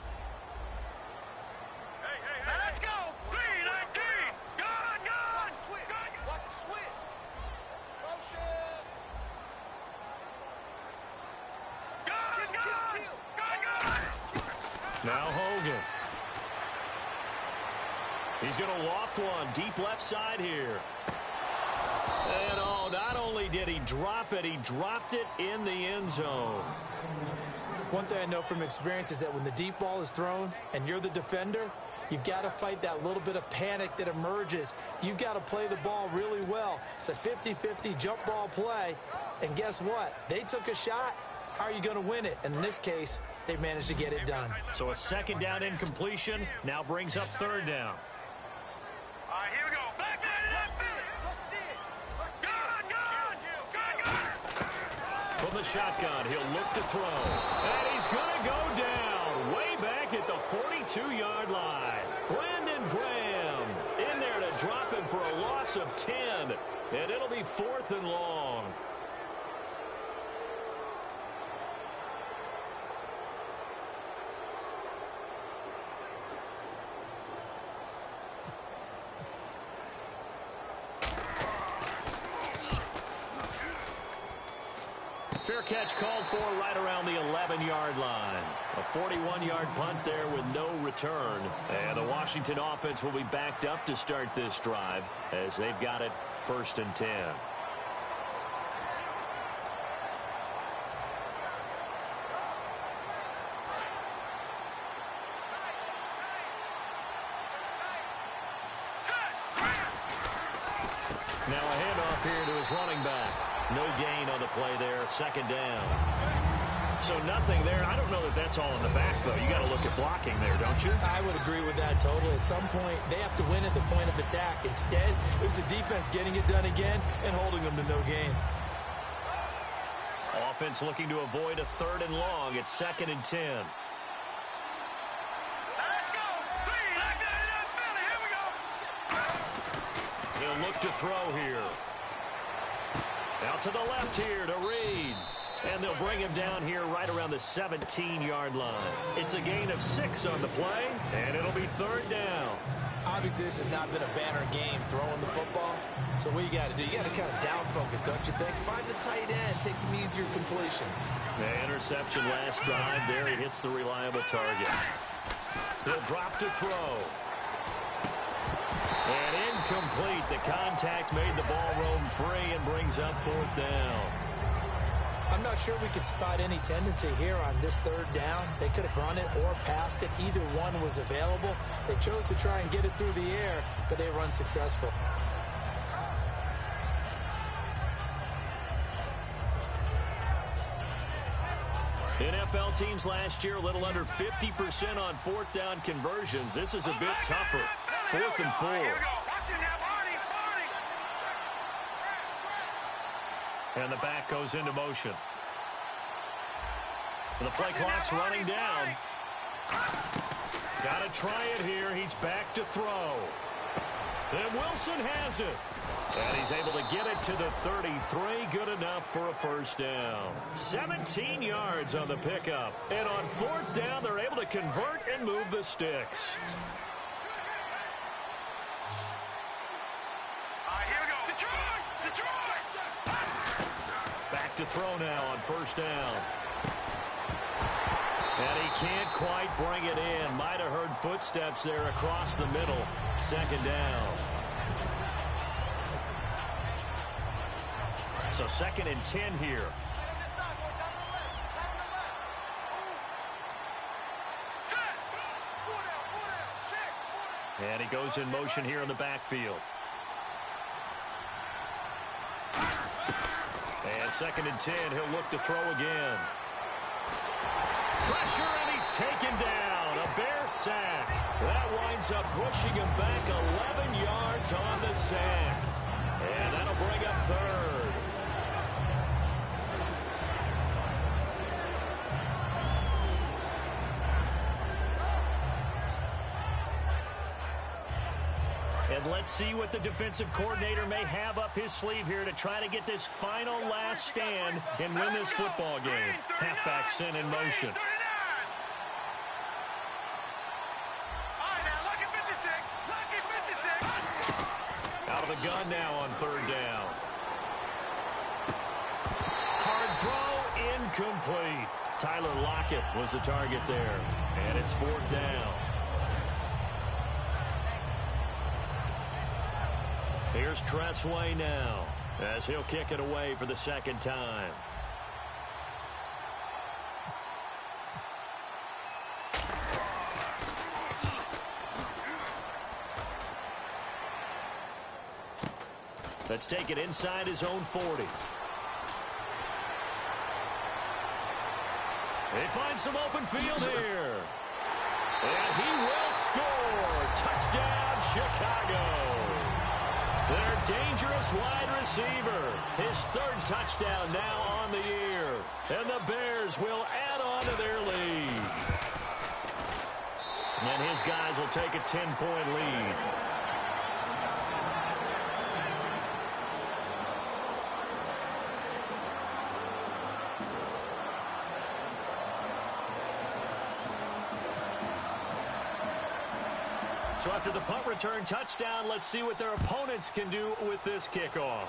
Speaker 4: Let's go!
Speaker 2: Now Hogan. He's going to loft one deep left side here. And oh, not only did he drop it, he dropped it in the end zone.
Speaker 3: One thing I know from experience is that when the deep ball is thrown and you're the defender, you've got to fight that little bit of panic that emerges. You've got to play the ball really well. It's a 50-50 jump ball play. And guess what? They took a shot. How are you going to win it? And in this case, they managed to get it done.
Speaker 2: So a second down incompletion now brings up third down.
Speaker 4: All right, here we go. Back there to that field. Good.
Speaker 2: From the shotgun, he'll look to throw. And he's going to go down way back at the 42-yard line. Brandon Graham in there to drop him for a loss of 10. And it'll be 4th and long. Fair catch called for right around the 11-yard line. A 41-yard punt there with no return. And the Washington offense will be backed up to start this drive as they've got it 1st and 10. Now a handoff here to his running back. No gain on the play there, 2nd down. So nothing there. I don't know that that's all in the back, though. You got to look at blocking there, don't you?
Speaker 3: I would agree with that totally. At some point, they have to win at the point of attack. Instead, it was the defense getting it done again and holding them to no gain.
Speaker 2: Offense looking to avoid a 3rd and long. It's 2nd and 10.
Speaker 4: Let's go. 3, like that in that Philly. Here we go.
Speaker 2: He'll look to throw here. Out to the left here to Reed. And they'll bring him down here right around the 17-yard line. It's a gain of 6 on the play, and it'll be 3rd down.
Speaker 3: Obviously, this has not been a banner game throwing the football. So what you got to do, you got to kind of down focus, don't you think? Find the tight end, take some easier completions.
Speaker 2: The interception last drive there. He hits the reliable target. He'll drop to throw. And incomplete. The contact made the ball roam free and brings up 4th down.
Speaker 3: I'm not sure we could spot any tendency here on this 3rd down. They could have run it or passed it. Either one was available. They chose to try and get it through the air, but they were unsuccessful.
Speaker 2: NFL teams last year a little under 50% on 4th down conversions. This is a bit tougher. 4th and 4.
Speaker 4: Here we go. Watch it now, Barney.
Speaker 2: And the back goes into motion. The play clock's running down. Got to try it here. He's back to throw. And Wilson has it. And he's able to get it to the 33. Good enough for a 1st down. 17 yards on the pickup. And on 4th down, they're able to convert and move the sticks.
Speaker 4: Here we go. Detroit!
Speaker 2: Back to throw now on 1st down. And he can't quite bring it in. Might have heard footsteps there across the middle. 2nd down. So 2nd and 10 here. And he goes in motion here in the backfield. And 2nd and 10, he'll look to throw again. Pressure, and he's taken down. A Bear sack. That winds up pushing him back 11 yards on the sack. And that'll bring up 3rd. And let's see what the defensive coordinator may have up his sleeve here to try to get this final last stand and win this football game. Halfback sent in motion. Out of the gun now on 3rd down. Hard throw, incomplete. Tyler Lockett was the target there. And it's 4th down. Here's Tressway now as he'll kick it away for the 2nd time. Let's take it inside his own 40. They find some open field here. And he will score. Touchdown, Chicago. Their dangerous wide receiver. His 3rd touchdown now on the year. And the Bears will add on to their lead. And his guys will take a 10-point lead. So after the punt return touchdown, let's see what their opponents can do with this kickoff.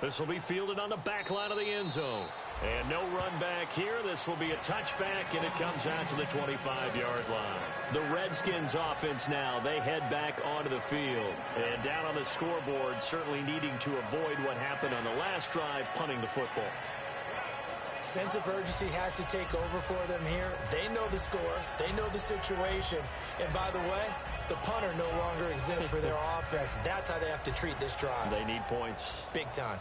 Speaker 2: This will be fielded on the back line of the end zone. And no run back here. This will be a touchback, and it comes out to the 25-yard line. The Redskins offense now, they head back onto the field. And down on the scoreboard, certainly needing to avoid what happened on the last drive, punting the football.
Speaker 3: Sense of urgency has to take over for them here. They know the score. They know the situation. And by the way, the punter no longer exists for their offense. That's how they have to treat this drive.
Speaker 2: They need points.
Speaker 3: Big time.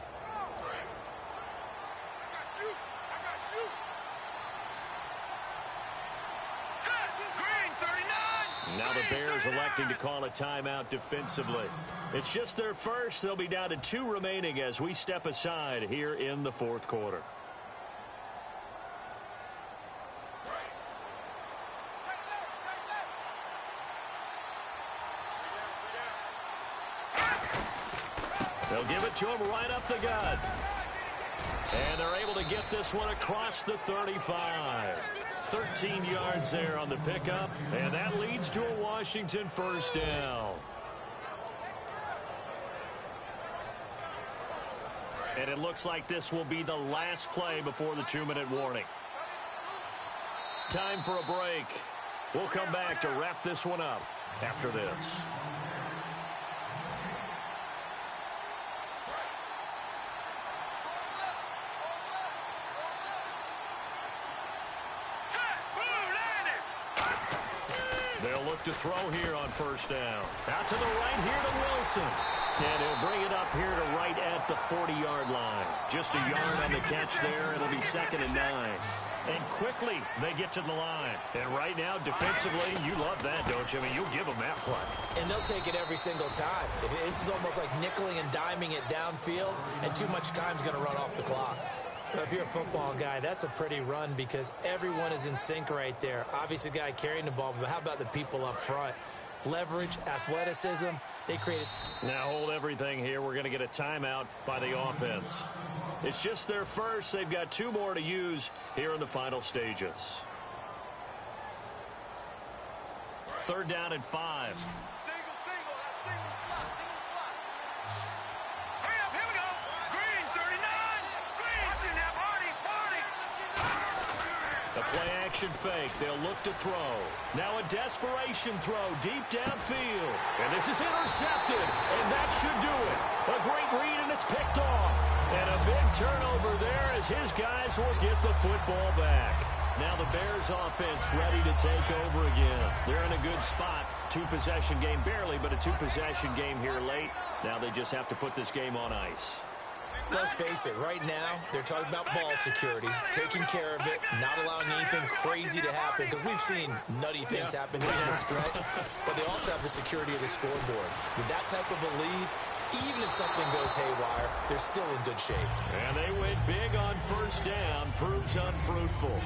Speaker 2: Now the Bears electing to call a timeout defensively. It's just their first. They'll be down to 2 remaining as we step aside here in the 4th quarter. They'll give it to him right up the gut. And they're able to get this one across the 35. 13 yards there on the pickup. And that leads to a Washington 1st down. And it looks like this will be the last play before the 2-minute warning. Time for a break. We'll come back to wrap this one up after this. They'll look to throw here on 1st down. Out to the right here to Wilson. And he'll bring it up here to right at the 40-yard line. Just a yard on the catch there. It'll be 2nd and 9. And quickly they get to the line. And right now, defensively, you love that, don't you? I mean, you'll give them that play.
Speaker 3: And they'll take it every single time. This is almost like nickeling and diming it downfield, and too much time's going to run off the clock. If you're a football guy, that's a pretty run because everyone is in sync right there. Obviously, the guy carrying the ball, but how about the people up front? Leverage, athleticism, they created.
Speaker 2: Now hold everything here. We're going to get a timeout by the offense. It's just their first. They've got 2 more to use here in the final stages. 3rd down and 5. A play-action fake. They'll look to throw. Now a desperation throw deep downfield. And this is intercepted. And that should do it. A great read, and it's picked off. And a big turnover there as his guys will get the football back. Now the Bears offense ready to take over again. They're in a good spot. 2-possession game, barely, but a 2-possession game here late. Now they just have to put this game on ice.
Speaker 3: Let's face it, right now, they're talking about ball security, taking care of it, not allowing anything crazy to happen, because we've seen nutty things happen during the stretch, but they also have the security of the scoreboard. With that type of a lead, even if something goes haywire, they're still in good shape.
Speaker 2: And they went big on 1st down, proves unfruitful.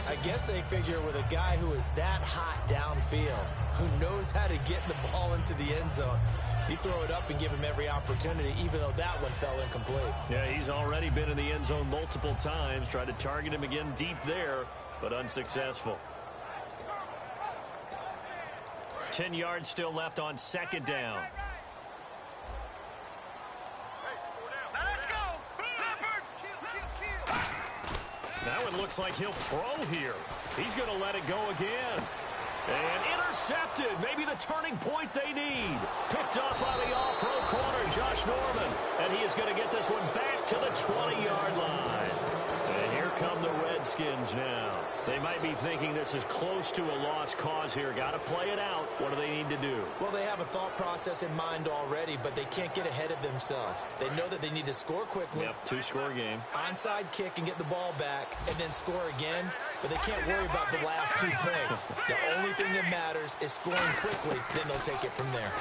Speaker 3: I guess they figure with a guy who is that hot downfield, who knows how to get the ball into the end zone, you throw it up and give him every opportunity, even though that one fell incomplete.
Speaker 2: Yeah, he's already been in the end zone multiple times. Tried to target him again deep there, but unsuccessful. 10 yards still left on 2nd down. That one looks like he'll throw here. He's going to let it go again. And intercepted. Maybe the turning point they need. Picked up by the all-pro corner, Josh Norman. And he is going to get this one back to the 20-yard line. And here come the Redskins now. They might be thinking this is close to a lost cause here. Got to play it out. What do they need to do?
Speaker 3: Well, they have a thought process in mind already, but they can't get ahead of themselves. They know that they need to score quickly.
Speaker 2: Yep, two-score game.
Speaker 3: Onside kick and get the ball back, and then score again. But they can't worry about the last 2 points. The only thing that matters is scoring quickly. Then they'll take it from there.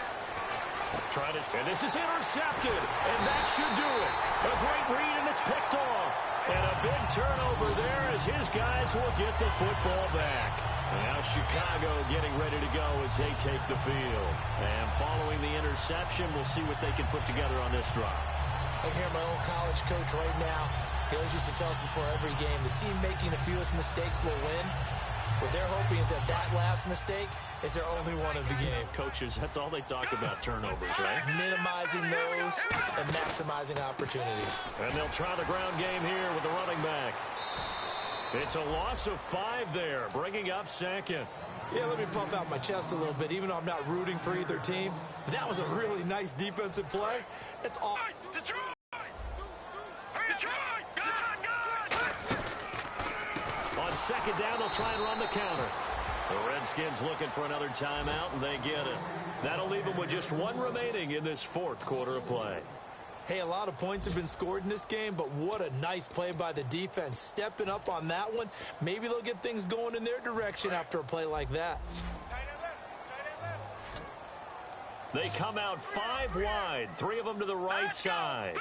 Speaker 2: And this is intercepted, and that should do it. A great read, and it's picked off. And a big turnover there as his guys will get the football back. And now Chicago getting ready to go as they take the field. And following the interception, we'll see what they can put together on this drive.
Speaker 3: I hear my own college coach right now. He always used to tell us before every game, the team making the fewest mistakes will win. What they're hoping is that last mistake is their only one of the game.
Speaker 2: Coaches, that's all they talk about, turnovers, right?
Speaker 3: Minimizing those and maximizing opportunities.
Speaker 2: And they'll try the ground game here with the running back. It's a loss of 5 there, bringing up second.
Speaker 3: Yeah, let me puff out my chest a little bit, even though I'm not rooting for either team. That was a really nice defensive play. It's all...
Speaker 2: On second down, they'll try and run the counter. The Redskins looking for another timeout, and they get it. That'll leave them with just 1 remaining in this 4th quarter of play.
Speaker 3: Hey, a lot of points have been scored in this game, but what a nice play by the defense. Stepping up on that one. Maybe they'll get things going in their direction after a play like that.
Speaker 2: They come out 5 wide, 3 of them to the right side.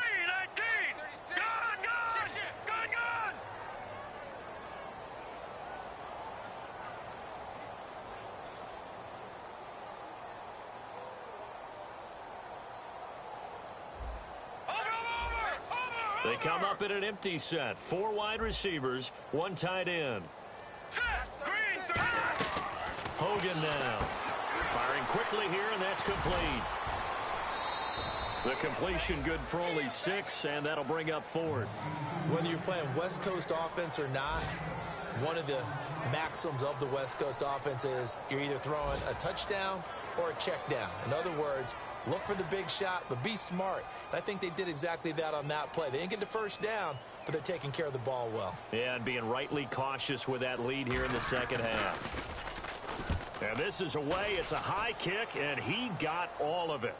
Speaker 2: They come up in an empty set. 4 wide receivers, 1 tight end. Hogan now. Firing quickly here, and that's complete. The completion good for only 6, and that'll bring up 4th.
Speaker 3: Whether you're playing West Coast offense or not, one of the maxims of the West Coast offense is you're either throwing a touchdown or a check down. In other words, look for the big shot, but be smart. And I think they did exactly that on that play. They didn't get the first down, but they're taking care of the ball well.
Speaker 2: Yeah, and being rightly cautious with that lead here in the second half. And this is away. It's a high kick, and he got all of it.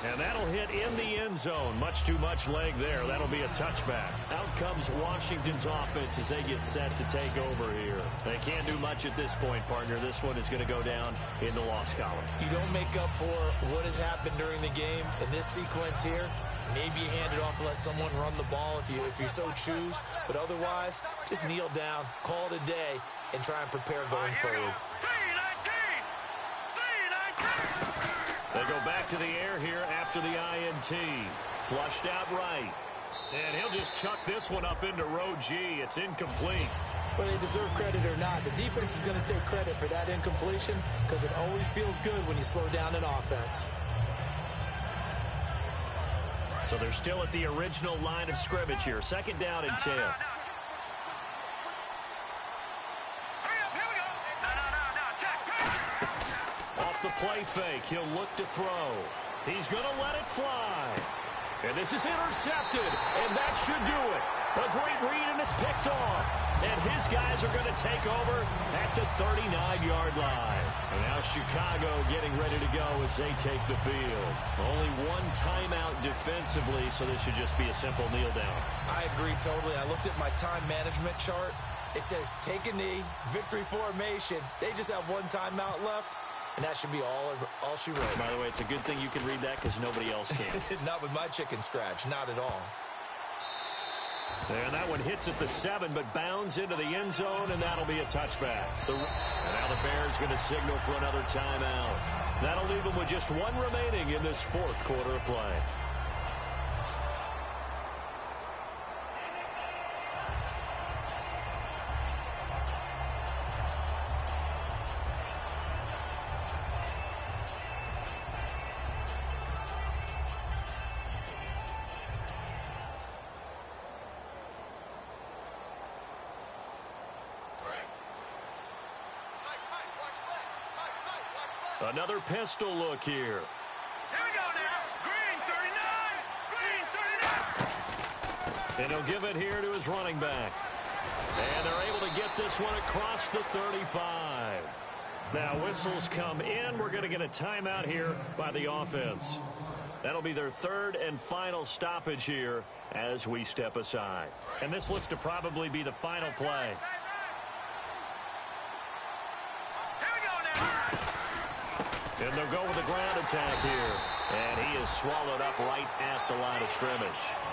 Speaker 2: And that'll hit in the end zone. Much too much leg there. That'll be a touchback. Out comes Washington's offense as they get set to take over here. They can't do much at this point, partner. This one is going to go down in the loss column.
Speaker 3: You don't make up for what has happened during the game in this sequence here. Maybe you hand it off and let someone run the ball if you so choose. But otherwise, just kneel down, call it a day, and try and prepare going forward.
Speaker 2: They go back to the air here after the INT. Flushed out right. And he'll just chuck this one up into row G. It's incomplete.
Speaker 3: Whether they deserve credit or not, the defense is going to take credit for that incompletion because it always feels good when you slow down an offense.
Speaker 2: So they're still at the original line of scrimmage here. 2nd down and 10. Off the play fake, he'll look to throw. He's going to let it fly. And this is intercepted, and that should do it. A great read, and it's picked off. And his guys are going to take over at the 39-yard line. And now Chicago getting ready to go as they take the field. Only 1 timeout defensively, so this should just be a simple kneel down.
Speaker 3: I agree totally. I looked at my time management chart. It says take a knee, victory formation. They just have 1 timeout left. And that should be all she wrote.
Speaker 2: By the way, it's a good thing you can read that because nobody else can.
Speaker 3: Not with my chicken scratch. Not at all.
Speaker 2: And that one hits at the 7, but bounds into the end zone, and that'll be a touchback. And now the Bears going to signal for another timeout. That'll leave them with just 1 remaining in this 4th quarter of play. Another pistol look here.
Speaker 4: Here we go now. Green 39. Green 39.
Speaker 2: And he'll give it here to his running back. And they're able to get this one across the 35. Now whistles come in. We're going to get a timeout here by the offense. That'll be their third and final stoppage here as we step aside. And this looks to probably be the final play.
Speaker 4: Here we go now.
Speaker 2: And they'll go with the ground attack here. And he is swallowed up right at the line of scrimmage.